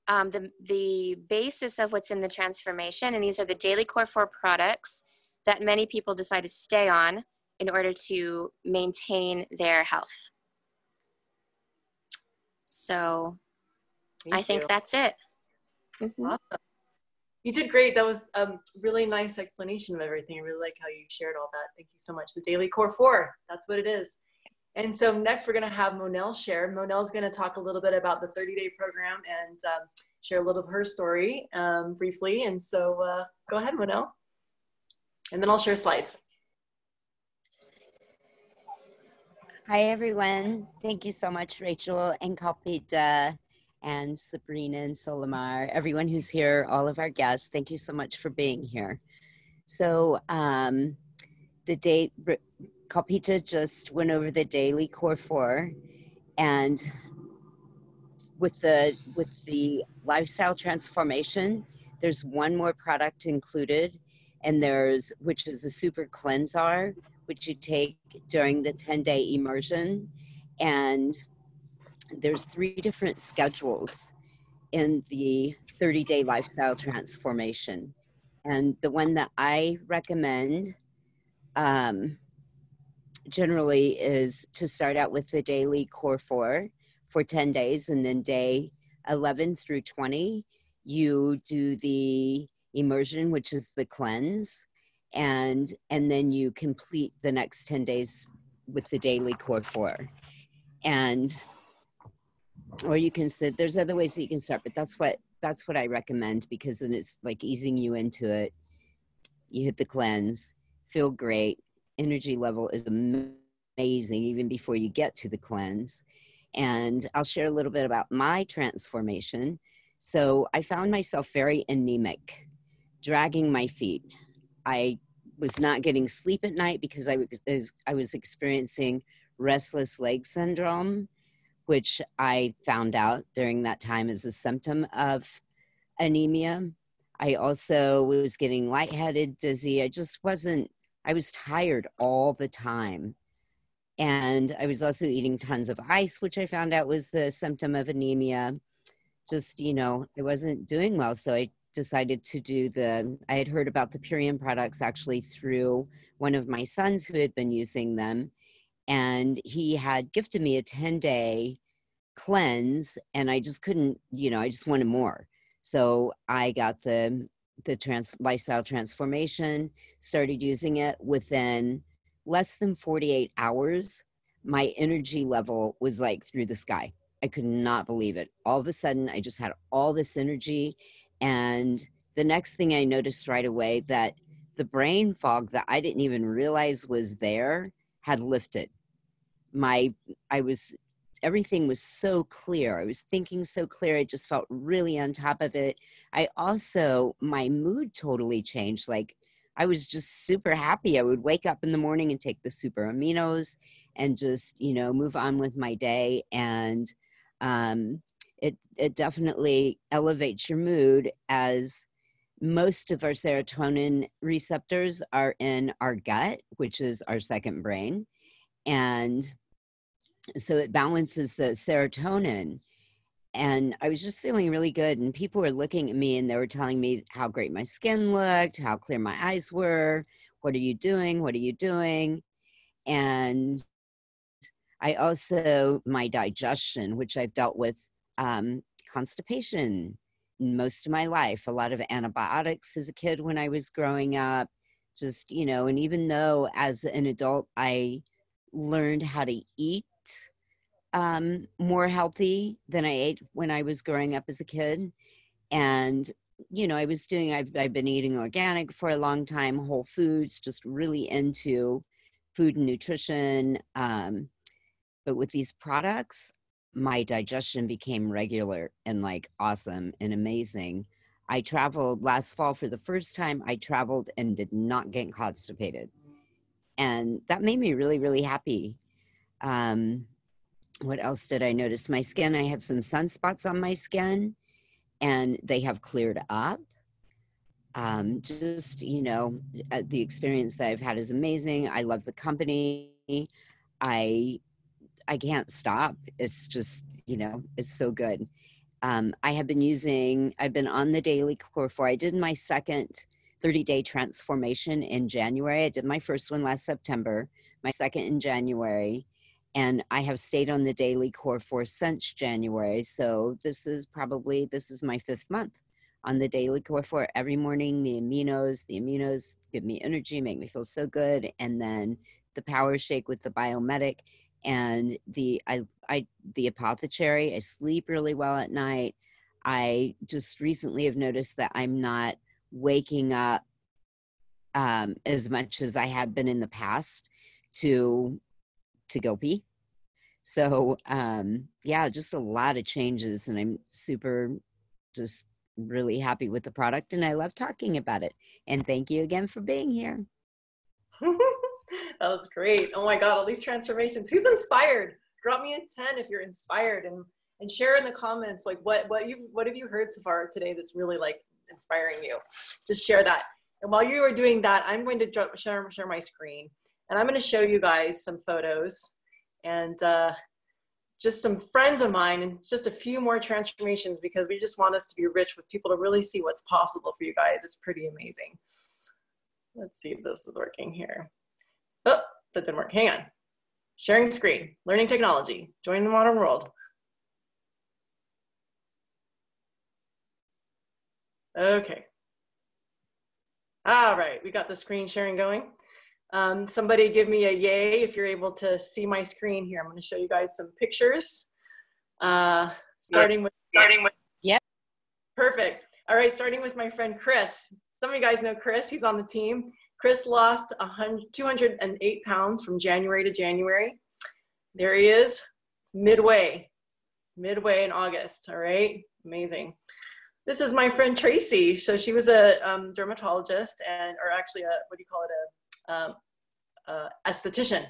the basis of what's in the transformation. And these are the daily core 4 products that many people decide to stay on in order to maintain their health. So I think that's it. Mm-hmm. Awesome. You did great. That was a really nice explanation of everything. I really like how you shared all that. Thank you so much. The Daily Core 4, that's what it is. And so next we're going to have Monelle share. Monelle's going to talk a little bit about the 30-day program and share a little of her story briefly. And so go ahead, Monelle. And then I'll share slides. Hi, everyone. Thank you so much, Rachel and Kalpita and Sabrina and Solimar, everyone who's here, all of our guests. Thank you so much for being here. So Kalpita just went over the daily core 4, and with the lifestyle transformation, there's one more product included, and which is the Super Cleansar, which you take during the 10-day immersion. And there's 3 different schedules in the 30-day lifestyle transformation. And the one that I recommend generally is to start out with the daily core 4 for 10 days, and then day 11 through 20, you do the immersion, which is the cleanse, and then you complete the next 10 days with the daily core 4. And, or you can sit, there's other ways that you can start, but that's what I recommend, because then it's like easing you into it. You hit the cleanse, feel great, energy level is amazing even before you get to the cleanse. And I'll share a little bit about my transformation. So I found myself very anemic, dragging my feet. I was not getting sleep at night because I was experiencing restless leg syndrome, which I found out during that time is a symptom of anemia. I also was getting lightheaded, dizzy. I was tired all the time. And I was also eating tons of ice, which I found out was the symptom of anemia. Just, I wasn't doing well. So I decided to do I had heard about the Purium products actually through one of my sons who had been using them. And he had gifted me a 10-day cleanse, and I just couldn't, I just wanted more. So I got the lifestyle transformation, started using it. Within less than 48 hours, my energy level was like through the sky. I could not believe it. All of a sudden, I just had all this energy. And the next thing I noticed right away, that the brain fog that I didn't even realize was there had lifted. Everything was so clear. I was thinking so clear. I just felt really on top of it. My mood totally changed. Like, I was just super happy. I would wake up in the morning and take the super aminos and just, move on with my day. And it definitely elevates your mood, as most of our serotonin receptors are in our gut, which is our second brain. And so it balances the serotonin. And I was just feeling really good. And people were looking at me and they were telling me how great my skin looked, how clear my eyes were. What are you doing? What are you doing? And my digestion, which I've dealt with constipation most of my life, a lot of antibiotics as a kid when I was growing up, just, and even though as an adult, I learned how to eat more healthy than I ate when I was growing up as a kid. And, I've been eating organic for a long time, whole foods, just really into food and nutrition. But with these products, my digestion became regular and like awesome and amazing. I traveled last fall for the first time. I traveled and did not get constipated. And that made me really, really happy. What else did I notice? My skin, I had some sunspots on my skin and they have cleared up. The experience that I've had is amazing. I love the company. I can't stop. It's just, it's so good. I've been on the daily core 4. I did my second 30-day transformation in January. I did my first one last September, my second in January. And I have stayed on the daily core 4 since January. So this is my 5th month on the daily core 4. Every morning, the aminos give me energy, make me feel so good. And then the power shake with the biomedic and the Apothecary. I sleep really well at night. I just recently have noticed that I'm not waking up as much as I had been in the past to go pee. So just a lot of changes, and I'm super just really happy with the product, and I love talking about it. And thank you again for being here. That was great. Oh my God, all these transformations. Who's inspired? Drop me a 10 if you're inspired, and share in the comments like what have you heard so far today that's really like inspiring you. Just share that. And while you are doing that, I'm going to share my screen, and I'm going to show you guys some photos and just some friends of mine, and just a few more transformations, because we just want us to be rich with people to really see what's possible for you guys. It's pretty amazing. Let's see if this is working here. Oh, That didn't work. Hang on. Sharing screen, learning technology, join the modern world. Okay. All right, we got the screen sharing going. Somebody give me a yay if you're able to see my screen here. I'm going to show you guys some pictures. Starting with. Yep. Perfect. All right, starting with my friend Chris. Some of you guys know Chris. He's on the team. Chris lost 208 pounds from January to January. There he is, midway in August. All right, amazing. This is my friend Tracy. So she was a dermatologist or actually esthetician.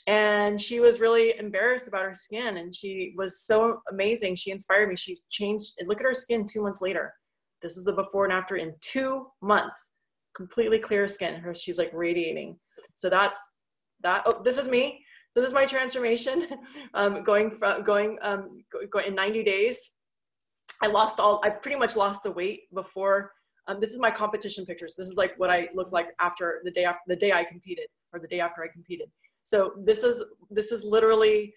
And she was really embarrassed about her skin, and she was so amazing. She inspired me. She changed, and look at her skin 2 months later. This is the before and after in 2 months. Completely clear skin. She's like radiating. So that's that. Oh, this is me. So this is my transformation. Going in 90 days. I pretty much lost the weight before. This is my competition pictures. This is like what I looked like after the day I competed, or the day after I competed. So this is literally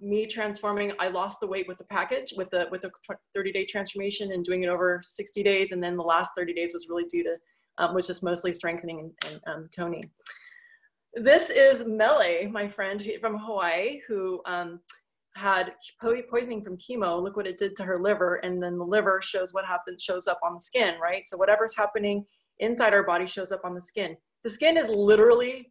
me transforming. I lost the weight with the package, with a 30-day transformation, and doing it over 60 days. And then the last 30 days was really due to, was just mostly strengthening and toning. This is Mele, my friend from Hawaii, who had poisoning from chemo. Look what it did to her liver. And then the liver shows up on the skin, right? So whatever's happening inside our body shows up on the skin. The skin is literally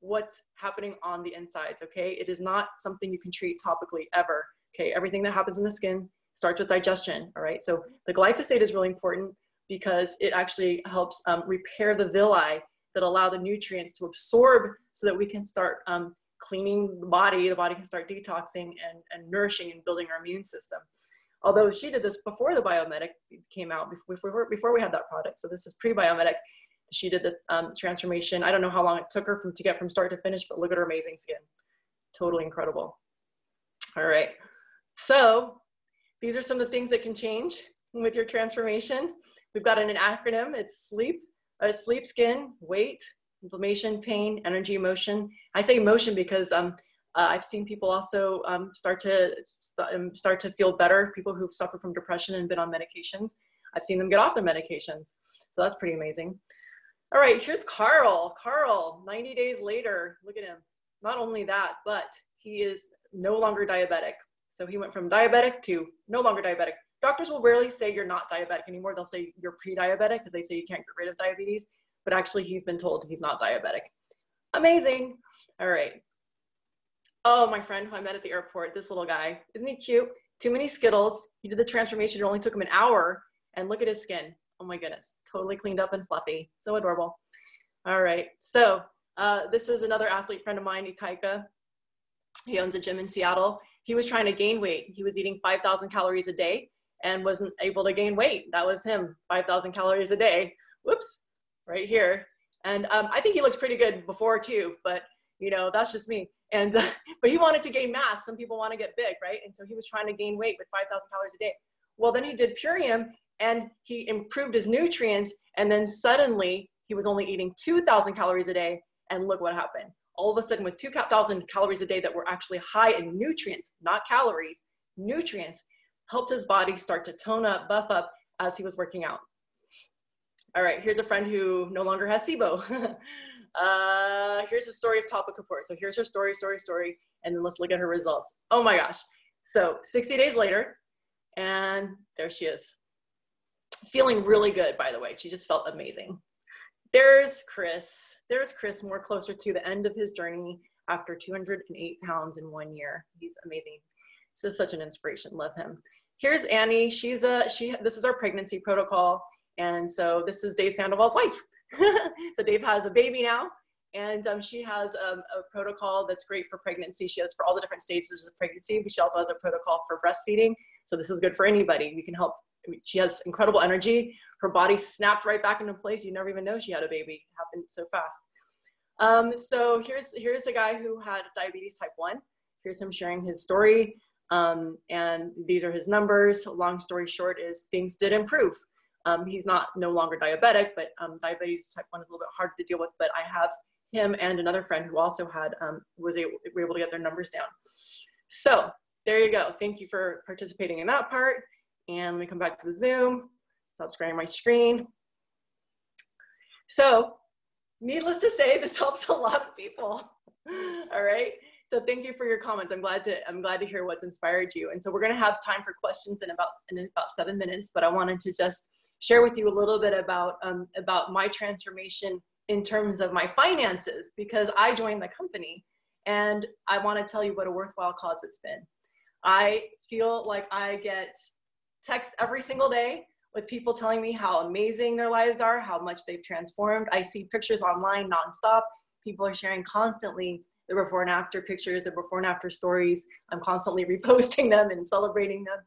what's happening on the insides, okay? It is not something you can treat topically ever, okay? Everything that happens in the skin starts with digestion, all right? So the glyphosate is really important because it actually helps repair the villi that allow the nutrients to absorb so that we can start cleaning the body can start detoxing and nourishing and building our immune system. Although she did this before the Biomedic came out, before we had that product. So this is pre-Biomedic. She did the transformation. I don't know how long it took her to get from start to finish, but look at her amazing skin. Totally incredible. All right. So these are some of the things that can change with your transformation. We've got an acronym. It's sleep, skin, weight, inflammation, pain, energy, emotion. I say emotion because I've seen people also start to feel better. People who've suffered from depression and been on medications. I've seen them get off their medications. So that's pretty amazing. All right, here's Carl. Carl, 90 days later, look at him. Not only that, but he is no longer diabetic. So he went from diabetic to no longer diabetic. Doctors will rarely say you're not diabetic anymore. They'll say you're pre-diabetic because they say you can't get rid of diabetes. But actually, he's been told he's not diabetic. Amazing. All right. Oh, my friend who I met at the airport, this little guy. Isn't he cute? Too many Skittles. He did the transformation. It only took him an hour. And look at his skin. Oh my goodness. Totally cleaned up and fluffy. So adorable. All right. So this is another athlete friend of mine, Ikaika. He owns a gym in Seattle. He was trying to gain weight. He was eating 5,000 calories a day and wasn't able to gain weight. That was him, 5,000 calories a day. Whoops, right here. And I think he looks pretty good before too, but you know, that's just me. And, but he wanted to gain mass. Some people want to get big, right? And so he was trying to gain weight with 5,000 calories a day. Well, then he did Purium and he improved his nutrients. And then suddenly he was only eating 2,000 calories a day. And look what happened. All of a sudden with 2,000 calories a day that were actually high in nutrients, not calories, nutrients, helped his body start to tone up, buff up as he was working out. All right, here's a friend who no longer has SIBO. Here's the story of Tapa Kapoor. So here's her story, and then let's look at her results. Oh my gosh. So 60 days later, and there she is. Feeling really good, by the way. She just felt amazing. There's Chris. There's Chris, more closer to the end of his journey after 208 pounds in 1 year. He's amazing. This is such an inspiration. Love him. Here's Annie. This is our pregnancy protocol. And so this is Dave Sandoval's wife. So Dave has a baby now, and she has a protocol that's great for pregnancy. She has for all the different stages of pregnancy, but she also has a protocol for breastfeeding. So this is good for anybody. We can help. She has incredible energy. Her body snapped right back into place. You never even know she had a baby. It happened so fast. So here's a guy who had diabetes type 1. Here's him sharing his story. And these are his numbers. Long story short is things did improve. He's no longer diabetic, but diabetes type 1 is a little bit hard to deal with, but I have him and another friend who also had, were able to get their numbers down. So there you go. Thank you for participating in that part. And let me come back to the Zoom. Stop sharing my screen. So needless to say, this helps a lot of people. All right. So thank you for your comments. I'm glad to hear what's inspired you. And so we're going to have time for questions in about 7 minutes, but I wanted to just share with you a little bit about my transformation in terms of my finances, because I joined the company and I want to tell you what a worthwhile cause it's been. I feel like I get texts every single day with people telling me how amazing their lives are, how much they've transformed. I see pictures online nonstop. People are sharing constantly the before and after pictures, the before and after stories. I'm constantly reposting them and celebrating them.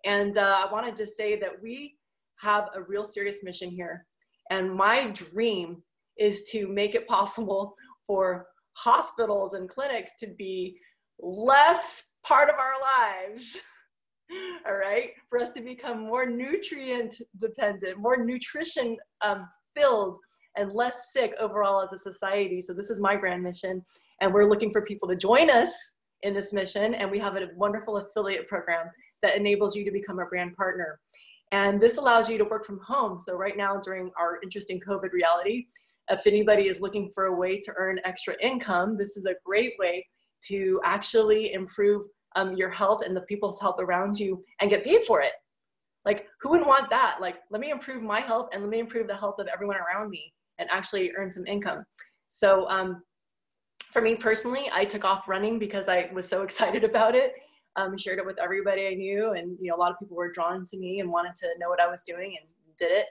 And I want to just say that we have a real serious mission here. And my dream is to make it possible for hospitals and clinics to be less part of our lives. All right, for us to become more nutrient dependent, more nutrition filled, and less sick overall as a society. So this is my grand mission, and we're looking for people to join us in this mission. And we have a wonderful affiliate program that enables you to become a brand partner. And this allows you to work from home. So right now, during our interesting COVID reality, if anybody is looking for a way to earn extra income, this is a great way to actually improve your health and the people's health around you and get paid for it. Like, who wouldn't want that? Like, let me improve my health and let me improve the health of everyone around me and actually earn some income. So for me personally, I took off running because I was so excited about it. Shared it with everybody I knew, and a lot of people were drawn to me and wanted to know what I was doing, and did it.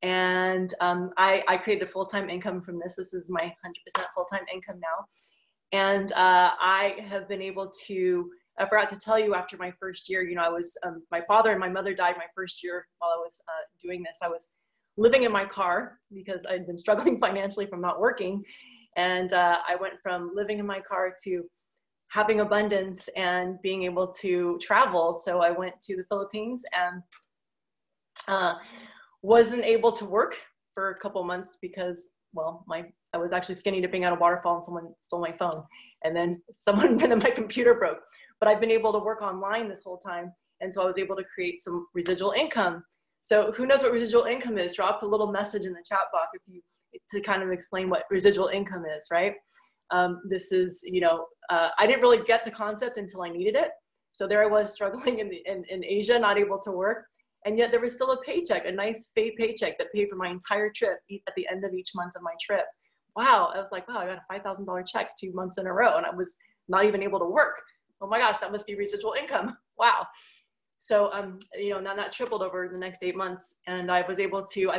And I created a full-time income from this. This is my 100% full-time income now. And I have been able to, I forgot to tell you, after my first year, I was, my father and my mother died my first year while I was doing this. I was living in my car because I'd been struggling financially from not working. And I went from living in my car to having abundance and being able to travel. So I went to the Philippines and wasn't able to work for a couple months because, well, I was actually skinny dipping at a waterfall and someone stole my phone. And then my computer broke. But I've been able to work online this whole time. And so I was able to create some residual income. So who knows what residual income is? Drop a little message in the chat box to kind of explain what residual income is, right? This is, I didn't really get the concept until I needed it. So there I was struggling in Asia, not able to work. And yet there was still a paycheck, a nice paycheck that paid for my entire trip at the end of each month of my trip. Wow, I was like, wow, I got a $5,000 check 2 months in a row and I was not even able to work. Oh my gosh, that must be residual income. Wow. So, now that tripled over the next 8 months. And I've been able to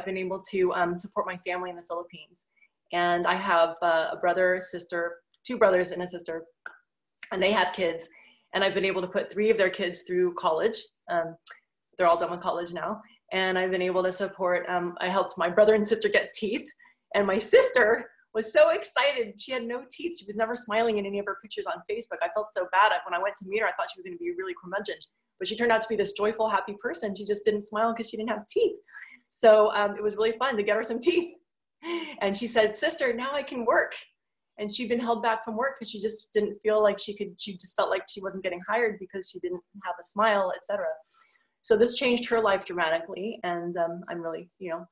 support my family in the Philippines. And I have a brother, a sister, 2 brothers and a sister, and they have kids. And I've been able to put 3 of their kids through college. They're all done with college now. And I've been able to support, I helped my brother and sister get teeth. And my sister was so excited. She had no teeth. She was never smiling in any of her pictures on Facebook. I felt so bad. When I went to meet her, I thought she was going to be really curmudgeon. But she turned out to be this joyful, happy person. She just didn't smile because she didn't have teeth. So it was really fun to get her some teeth. And she said, sister, now I can work. And she'd been held back from work because she just didn't feel like she just felt like she wasn't getting hired because she didn't have a smile, etc. So this changed her life dramatically. And I'm really,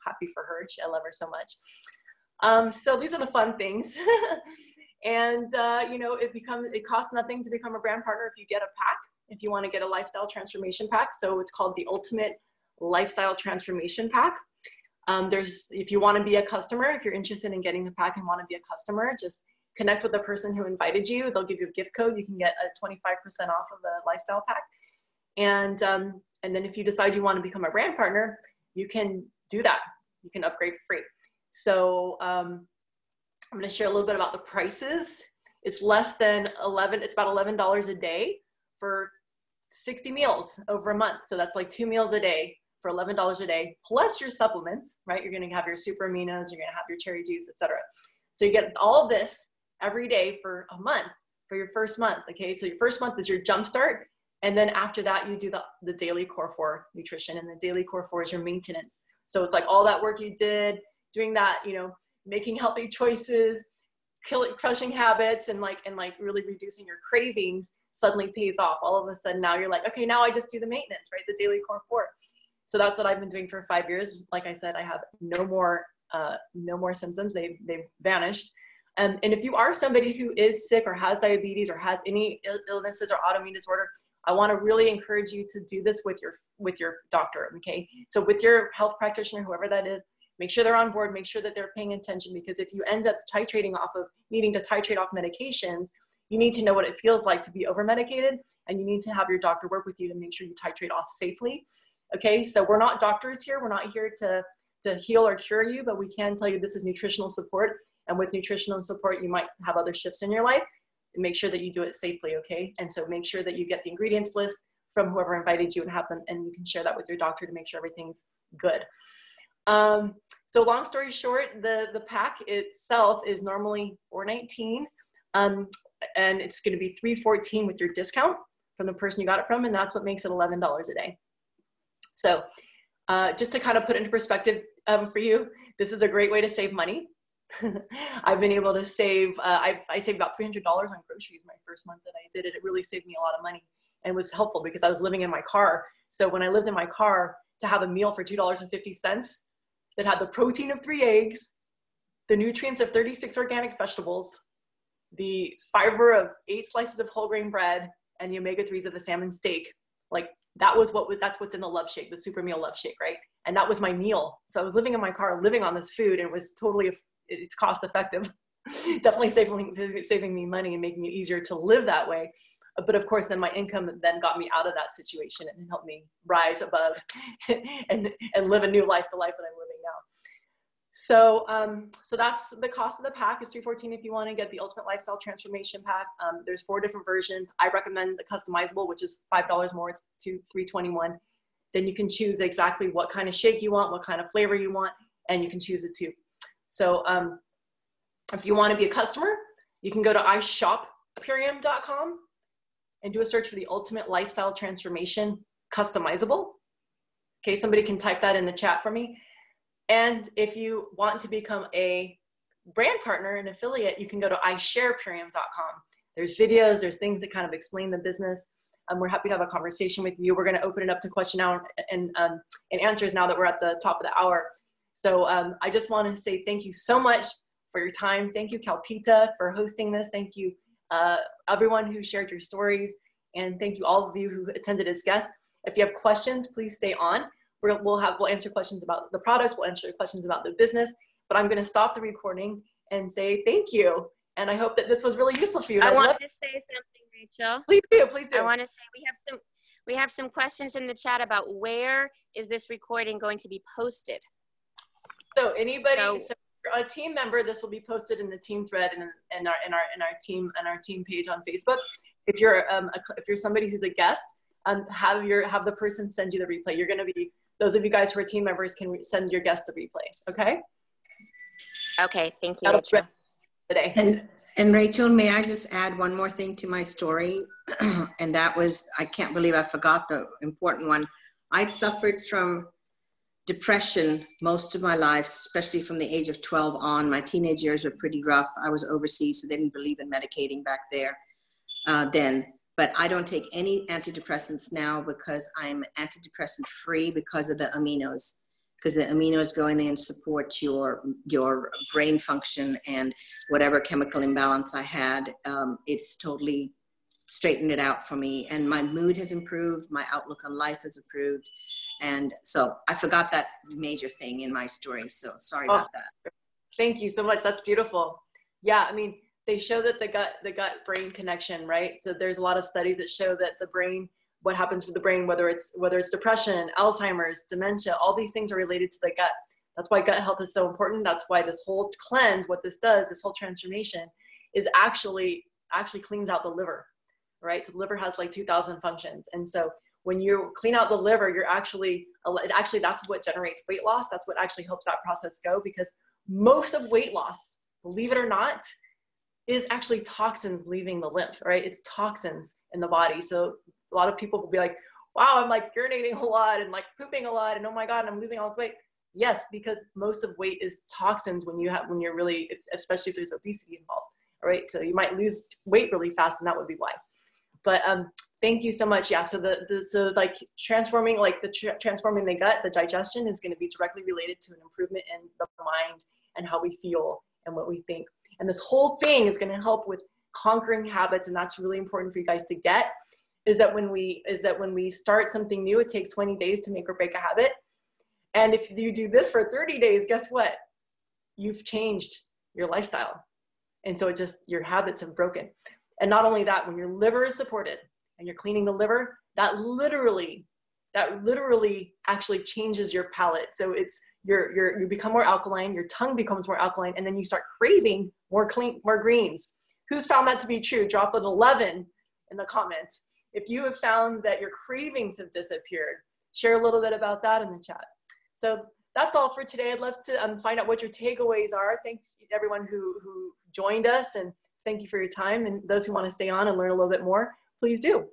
happy for her. I love her so much. So these are the fun things. And, it costs nothing to become a brand partner if you get a pack, if you want to get a lifestyle transformation pack. So it's called the Ultimate Lifestyle Transformation Pack. If you want to be a customer, if you're interested in getting the pack and want to be a customer, just connect with the person who invited you. They'll give you a gift code. You can get a 25% off of the lifestyle pack. And then if you decide you want to become a brand partner, you can do that. You can upgrade for free. So I'm going to share a little bit about the prices. It's less than it's about $11 a day for 60 meals over a month. So that's like 2 meals a day for $11 a day, plus your supplements, right? You're going to have your super aminos, you're going to have your cherry juice, etc. So you get all of this every day for a month, for your first month. Okay. So your first month is your jumpstart. And then after that, you do the daily core 4 nutrition, and the daily core 4 is your maintenance. So it's like all that work you did, doing that, making healthy choices, crushing habits and like really reducing your cravings suddenly pays off. All of a sudden now you're like, okay, now I just do the maintenance, right? The daily core 4. So that's what I've been doing for 5 years. Like I said, I have no more symptoms. They've vanished. And if you are somebody who is sick or has diabetes or has any illnesses or autoimmune disorder, I want to really encourage you to do this with your doctor. Okay. So with your health practitioner, whoever that is, make sure they're on board, make sure that they're paying attention, because if you end up needing to titrate off medications, you need to know what it feels like to be over medicated, and you need to have your doctor work with you to make sure you titrate off safely. Okay. So we're not doctors here. We're not here to heal or cure you, but we can tell you this is nutritional support. And with nutritional support, you might have other shifts in your life, and make sure that you do it safely. Okay. And so make sure that you get the ingredients list from whoever invited you and have them, and you can share that with your doctor to make sure everything's good. So long story short, the pack itself is normally $4.19, and it's going to be $3.14 with your discount from the person you got it from, and that's what makes it $11 a day. So just to kind of put into perspective for you, this is a great way to save money. I've been able to save, I saved about $300 on groceries my first month that I did it. It really saved me a lot of money and was helpful because I was living in my car. So when I lived in my car, to have a meal for $2.50 that had the protein of 3 eggs, the nutrients of 36 organic vegetables, the fiber of 8 slices of whole grain bread, and the omega-3s of a salmon steak, like that's what's in the Love Shake, the super meal Love Shake, right? And that was my meal. So I was living in my car, living on this food, and it was it's cost effective. Definitely saving me money and making it easier to live that way. But of course, then my income then got me out of that situation and helped me rise above and live a new life, the life that I'm living now. So that's the cost of the pack is $3.14 if you want to get the Ultimate Lifestyle Transformation Pack. There's 4 different versions. I recommend the customizable, which is $5 more. It's $3.21. Then you can choose exactly what kind of shake you want, what kind of flavor you want, and you can choose it too. So if you want to be a customer, you can go to ishop.purium.com and do a search for the Ultimate Lifestyle Transformation Customizable. Okay, somebody can type that in the chat for me. And if you want to become a brand partner, an affiliate, you can go to isharepurium.com. There's videos, there's things that kind of explain the business. We're happy to have a conversation with you. We're going to open it up to question now and answers now that we're at the top of the hour. So I just want to say thank you so much for your time. Thank you, Kalpita, for hosting this. Thank you, everyone who shared your stories. And thank you all of you who attended as guests. If you have questions, please stay on. We'll answer questions about the products. We'll answer questions about the business. But I'm going to stop the recording and say thank you. And I hope that this was really useful for you. I wanted to say something, Rachel. Please do. Please do. I want to say we have some questions in the chat about where is this recording going to be posted. So anybody, so if you're a team member, this will be posted in the team thread and in our team page on Facebook. If you're somebody who's a guest, have the person send you the replay. You're going to be, those of you guys who are team members can send your guest the replay. Okay. Okay. Thank you, Rachel. Today. And Rachel, may I just add one more thing to my story? And that was, I can't believe I forgot the important one. I'd suffered from depression most of my life, especially from the age of 12 on. My teenage years were pretty rough. I was overseas, so they didn't believe in medicating back there then. But I don't take any antidepressants now because I'm antidepressant free because of the aminos. Because the aminos go in there and support your brain function, and whatever chemical imbalance I had, it's totally straightened it out for me. And my mood has improved. My outlook on life has improved. And so I forgot that major thing in my story. So sorry about that. Thank you so much. That's beautiful. Yeah, I mean, they show that the gut brain connection, right? So there's a lot of studies that show that the brain, what happens with the brain, whether it's depression, Alzheimer's, dementia, all these things are related to the gut. That's why gut health is so important. That's why this whole cleanse, what this does, this whole transformation is actually cleans out the liver, right? So the liver has like 2,000 functions. And so when you clean out the liver, that's what generates weight loss. That's what actually helps that process go, because most of weight loss, believe it or not, is actually toxins leaving the lymph, right? It's toxins in the body. So a lot of people will be like, wow, I'm like urinating a lot and like pooping a lot, and oh my God, I'm losing all this weight. Yes, because most of weight is toxins when you're really, especially if there's obesity involved. All right, so you might lose weight really fast, and that would be why. But thank you so much. Yeah, so so like transforming transforming the gut, the digestion is going to be directly related to an improvement in the mind and how we feel and what we think. And this whole thing is going to help with conquering habits, and that's really important for you guys to get. Is that when we start something new, it takes 20 days to make or break a habit. And if you do this for 30 days, guess what? You've changed your lifestyle. And so your habits have broken. And not only that, when your liver is supported and you're cleaning the liver, that literally actually changes your palate. So you become more alkaline, your tongue becomes more alkaline, and then you start craving more greens. Who's found that to be true? Drop an 11 in the comments. If you have found that your cravings have disappeared, share a little bit about that in the chat. So that's all for today. I'd love to find out what your takeaways are. Thanks to everyone who joined us, and thank you for your time. And those who want to stay on and learn a little bit more, please do.